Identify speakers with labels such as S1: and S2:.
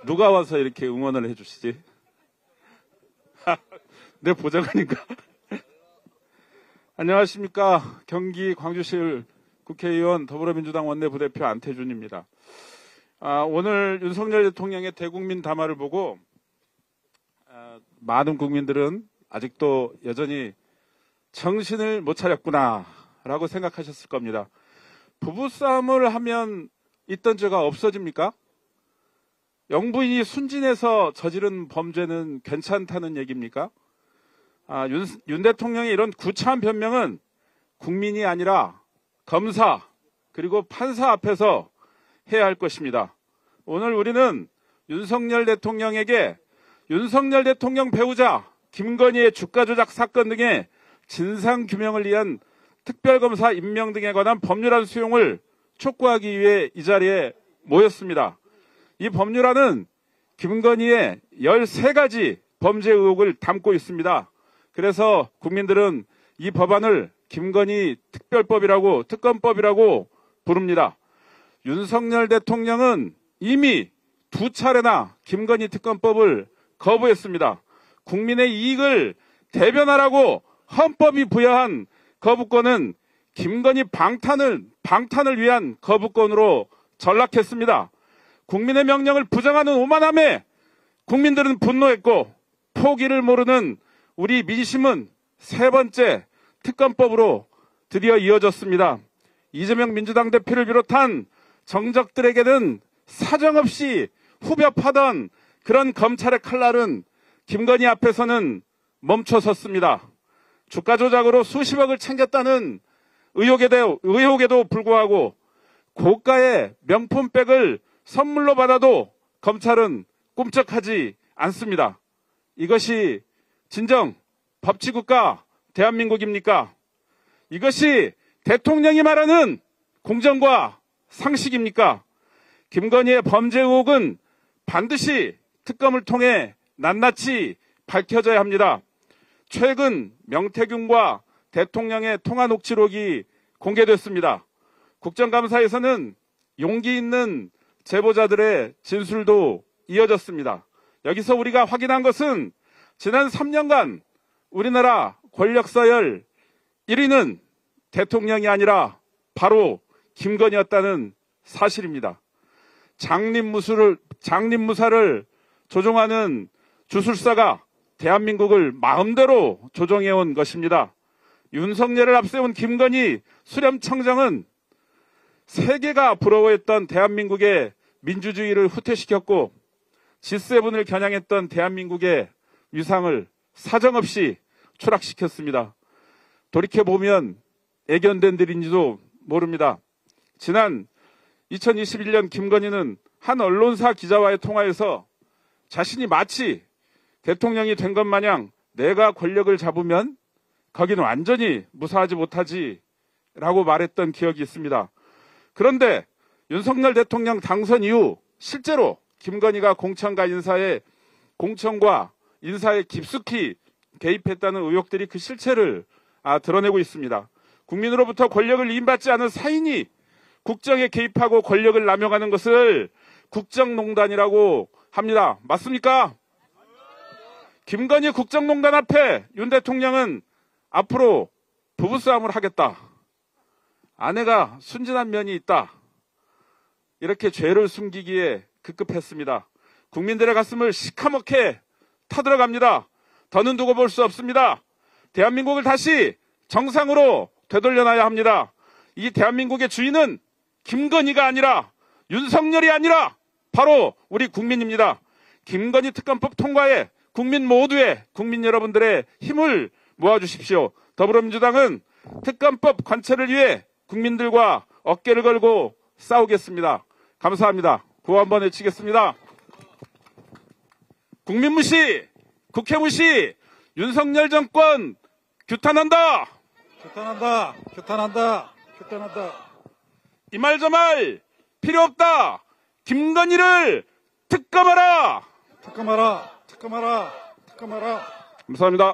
S1: 누가 와서 이렇게 응원을 해주시지? 내 보좌관인가? 안녕하십니까. 경기 광주시 국회의원 더불어민주당 원내부대표 안태준입니다. 오늘 윤석열 대통령의 대국민 담화를 보고 많은 국민들은 아직도 여전히 정신을 못 차렸구나 라고 생각하셨을 겁니다. 부부싸움을 하면 있던 죄가 없어집니까? 영부인이 순진해서 저지른 범죄는 괜찮다는 얘기입니까? 윤 대통령의 이런 구차한 변명은 국민이 아니라 검사 그리고 판사 앞에서 해야 할 것입니다. 오늘 우리는 윤석열 대통령에게 윤석열 대통령 배우자 김건희의 주가 조작 사건 등의 진상규명을 위한 특별검사 임명 등에 관한 법률안 수용을 촉구하기 위해 이 자리에 모였습니다. 이 법률안은 김건희의 13가지 범죄 의혹을 담고 있습니다. 그래서 국민들은 이 법안을 김건희 특별법이라고 특검법이라고 부릅니다. 윤석열 대통령은 이미 2차례나 김건희 특검법을 거부했습니다. 국민의 이익을 대변하라고 헌법이 부여한 거부권은 김건희 방탄을 위한 거부권으로 전락했습니다. 국민의 명령을 부정하는 오만함에 국민들은 분노했고 포기를 모르는 우리 민심은 세 번째 특검법으로 드디어 이어졌습니다. 이재명 민주당 대표를 비롯한 정적들에게는 사정없이 후벼파던 그런 검찰의 칼날은 김건희 앞에서는 멈춰섰습니다. 주가 조작으로 수십억을 챙겼다는 의혹에도 불구하고 고가의 명품백을 선물로 받아도 검찰은 꿈쩍하지 않습니다. 이것이 진정 법치국가 대한민국입니까? 이것이 대통령이 말하는 공정과 상식입니까? 김건희의 범죄 의혹은 반드시 특검을 통해 낱낱이 밝혀져야 합니다. 최근 명태균과 대통령의 통화 녹취록이 공개됐습니다. 국정감사에서는 용기 있는 제보자들의 진술도 이어졌습니다. 여기서 우리가 확인한 것은 지난 3년간 우리나라 권력 서열 1위는 대통령이 아니라 바로 김건희였다는 사실입니다. 장립무사를 조종하는 주술사가 대한민국을 마음대로 조종해온 것입니다. 윤석열을 앞세운 김건희 수렴청정은 세계가 부러워했던 대한민국의 민주주의를 후퇴시켰고 G7을 겨냥했던 대한민국의 위상을 사정없이 추락시켰습니다. 돌이켜보면 애견된 일인지도 모릅니다. 지난 2021년 김건희는 한 언론사 기자와의 통화에서 자신이 마치 대통령이 된 것 마냥 내가 권력을 잡으면 거기는 완전히 무사하지 못하지 라고 말했던 기억이 있습니다. 그런데 윤석열 대통령 당선 이후 실제로 김건희가 공천과 인사에 깊숙이 개입했다는 의혹들이 그 실체를 드러내고 있습니다. 국민으로부터 권력을 이임받지 않은 사인이 국정에 개입하고 권력을 남용하는 것을 국정농단이라고 합니다. 맞습니까? 김건희 국정농단 앞에 윤 대통령은 앞으로 부부싸움을 하겠다. 아내가 순진한 면이 있다. 이렇게 죄를 숨기기에 급급했습니다. 국민들의 가슴을 시커멓게 타들어갑니다. 더는 두고 볼 수 없습니다. 대한민국을 다시 정상으로 되돌려놔야 합니다. 이 대한민국의 주인은 김건희가 아니라 윤석열이 아니라 바로 우리 국민입니다. 김건희 특검법 통과에 국민 여러분들의 힘을 모아주십시오. 더불어민주당은 특검법 관철을 위해 국민들과 어깨를 걸고 싸우겠습니다. 감사합니다. 구호 한번 외치겠습니다. 국민 무시, 국회 무시, 윤석열 정권 규탄한다.
S2: 규탄한다. 규탄한다. 규탄한다.
S1: 이 말 저 말 필요 없다. 김건희를 특검하라.
S2: 특검하라. 특검하라. 특검하라.
S1: 감사합니다.